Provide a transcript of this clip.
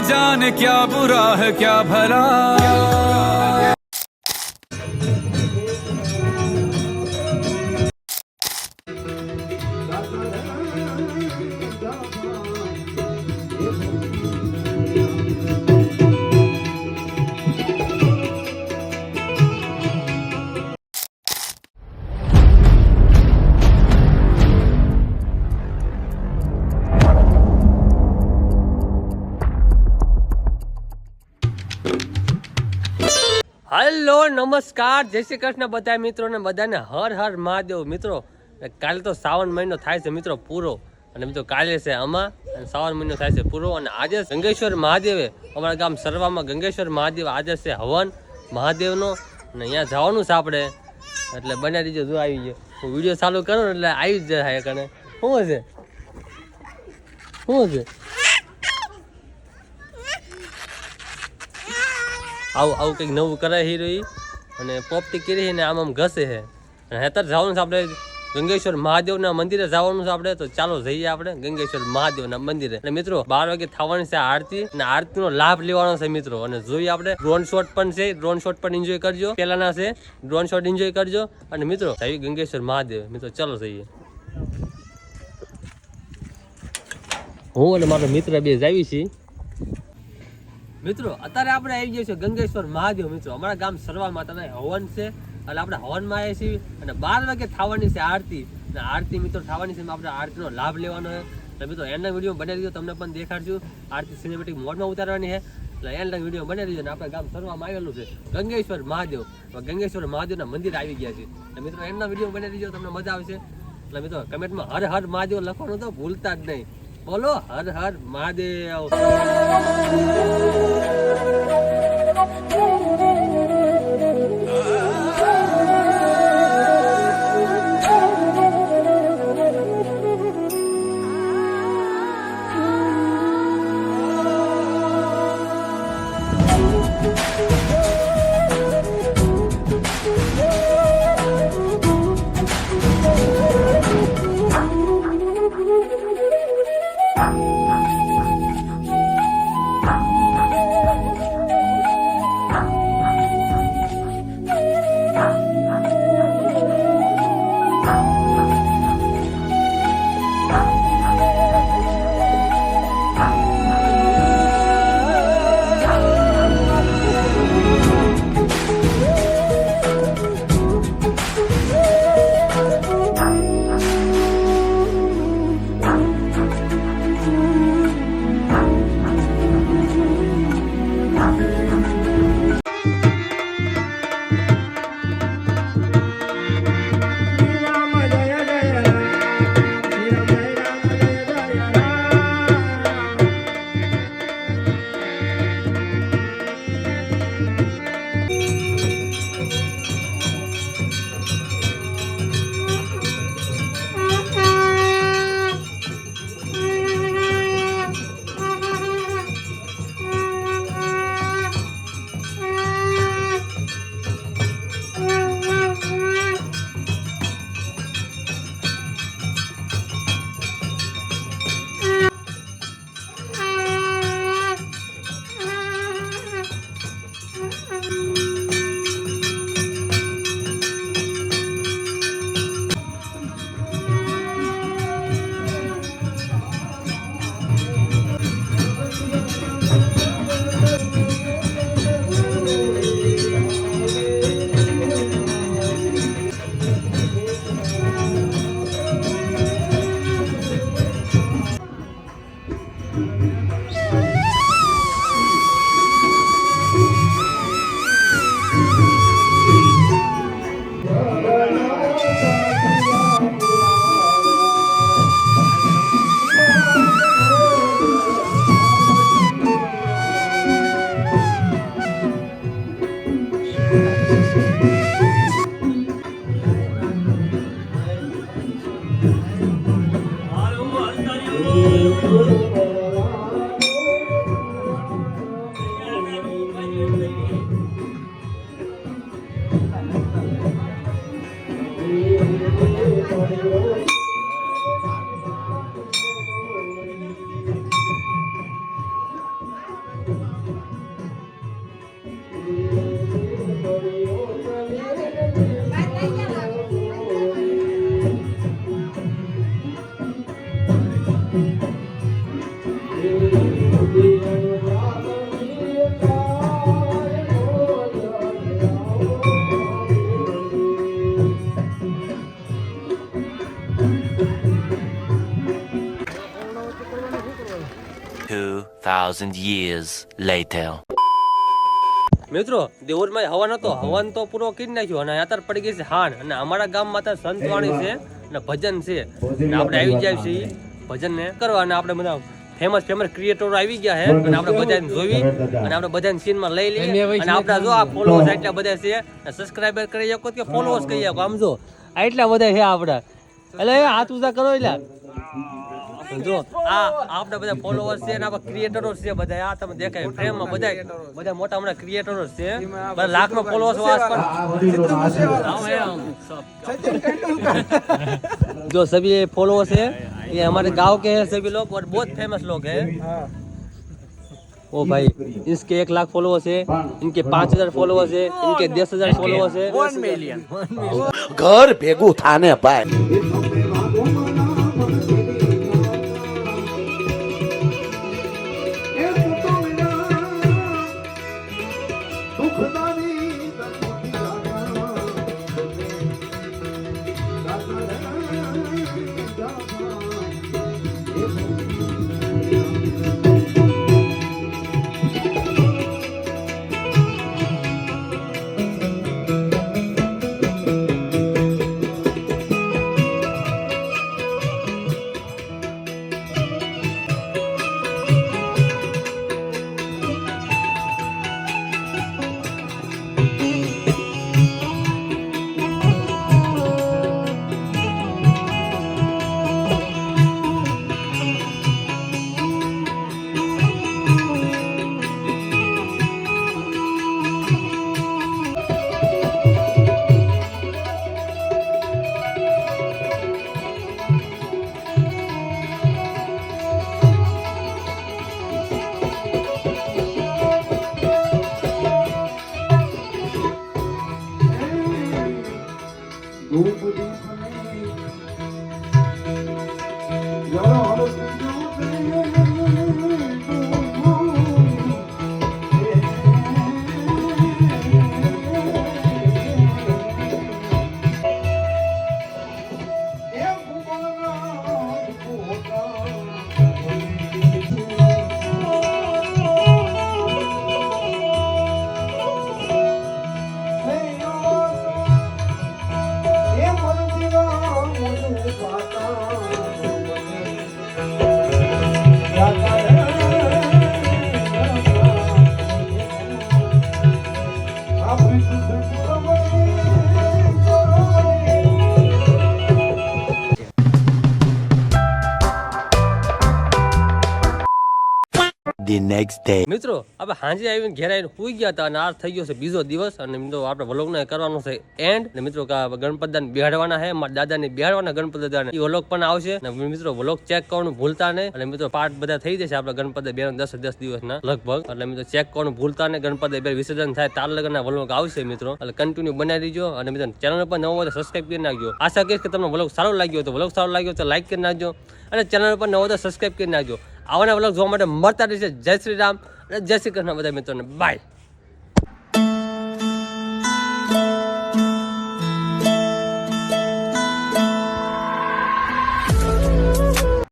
जाने क्या बुरा है क्या भला। હેલો નમસ્કાર, જય શ્રી કૃષ્ણ બધા મિત્રોને, બધાને હર હર મહાદેવ. મિત્રો કાલે તો શ્રાવણ મહિનો થાય છે મિત્રો પૂરો, અને મિત્રો કાલે છે આમાં અને શ્રાવણ મહિનો થાય છે પૂરો. અને આજે ગંગેશ્વર મહાદેવે અમારા ગામ સરવામાં ગંગેશ્વર મહાદેવ આજે છે હવન મહાદેવનો, અને અહીંયા જવાનું છે આપણે. એટલે બને દીજો જો આવી ગયો, હું વિડીયો ચાલુ કરું એટલે આવી જ જાય કણે. શું છે શું છે આવું આવું કંઈક નવું કરે હીરો અને પોપટી કરી ને આમ ઘસે છે. અને હેતર જવાનું છે આપણે ગંગેશ્વર મહાદેવના મંદિરે જવાનું છે આપણે. તો ચાલો જઈએ આપણે ગંગેશ્વર મહાદેવના મંદિરે. અને મિત્રો 12 વાગે થવાની છે આરતી, અને આરતીનો લાભ લેવાનો છે મિત્રો. અને જોઈએ આપણે ડ્રોન શોટ પણ છે, ડ્રોન શોટ પણ એન્જોય કરજો. પેલાના છે ડ્રોન શોટ એન્જોય કરજો. અને મિત્રો જઈએ ગંગેશ્વર મહાદેવ. મિત્રો ચાલો જઈએ. હું અને મારો મિત્ર બે જાવી છીએ મિત્રો. અત્યારે આપણે આવી ગયા છે ગંગેશ્વર મહાદેવ. મિત્રો અમારા ગામ સરવા માતાના હવન છે, એટલે આપણે હવનમાં આવ્યા છીએ. અને 12 વાગે થવાની છે આરતી, અને આરતી મિત્રો થવાની છે, આપણે આરતીનો લાભ લેવાનો છે. એટલે મિત્રો એના વિડીયો બનાવી દીધો, તમને પણ દેખાડશું. આરતી સિનેમેટિક મોડમાં ઉતારવાની છે, એટલે એના વિડીયો બનાવી દીધો. અને આપણે ગામ સરવામાં આવેલું છે ગંગેશ્વર મહાદેવ. ગંગેશ્વર મહાદેવના મંદિર આવી ગયા છે. એટલે મિત્રો એના વિડીયો બનાવી દીધો, તમને મજા આવશે. એટલે મિત્રો કમેન્ટમાં હર હર મહાદેવ લખવાનું તો ભૂલતા જ નહીં. બોલો હર હર મહાદેવ. 2,000 years later. મિત્રો દેવરમાં હવન હતો, હવન તો પૂરો કરી નાખ્યો અને અત્યારે પડી ગઈ છે હાણ. અને અમારા ગામમાં અત્યારે સંતવાણી છે અને ભજન છે. અને આપણે આવી જાય છે ભજન ને કરવા અને આપણે બધા ફેમસ ક્રિએટરો આવી ગયા છે અને આપણે બધાને જોઈ અને આપણે બધાને સીનમાં લઈ લઈએ. અને આપણા જો આ ફોલોઅર્સ એટલા બધા છે, સબસ્ક્રાઇબર કરી શકો કે ફોલોઅર્સ કરી શકો, આમ જો એટલા બધા છે આપણા. એટલે હાથ ઊંચા કરો એટલે જો આ આપણા બધા ફોલોઅર્સ છે અને આપણા ક્રિએટરો છે બધા. આ તમે દેખાય ફ્રેમમાં બધા મોટા મોટા ક્રિએટરો છે, બધા લાખમાં ફોલોઅર્સ વાસ પર. जो सभी फॉलोअर्स है ये हमारे गांव के हैं सभी लोग और बहुत फेमस लोग हैं. ओ भाई इसके 1 लाख फॉलोअर्स है, इनके 5,000 फॉलोअर्स है, इनके 10,000 फॉलोअर्स है, 1 मिलियन. घर भेगू थाने पाए. The next day. મિત્રો આપણે હાંજે આવીને ઘેર આવીને સુઈ ગયા હતા અને આ થઈ ગયો છે બીજો દિવસ. અને મિત્રો આપણે વ્લોગને કરવાનો છે એન્ડ. અને મિત્રો ગણપત દાદાને બેહાડવાના છે, મારા દાદાને બેહાડવાના ગણપત દાદાને. એ વ્લોગ પણ આવશે અને મિત્રો વ્લોગ ચેક કરવાનું ભૂલતા નહીં. અને મિત્રો પાર્ટ બધા થઈ જશે આપણે ગણપત દાદા 10 દિવસના લગભગ. એટલે મિત્રો ચેક કરવાનું ભૂલતા નહીં. ગણપત દાદા વિસર્જન થાય તાર લગનના વ્લોગ આવશે મિત્રો. એટલે કન્ટિન્યુ બનાવી દીજો. અને મિત્રો ચેનલ પર નવો હોય તો સબસ્ક્રાઇબ કરી નાખજો. આશા કરીશ કે તમને વ્લોગ સારો લાગ્યો તો લાઈક કરી નાખજો અને ચેનલ પર નવો તો સબસ્ક્રાઇબ કરી નાખજો. આવાના વ્લોગ જોવા માટે મળતા રહેશે. જય શ્રી રામ અને જય શ્રી કૃષ્ણ બધા મિત્રોને. બાય.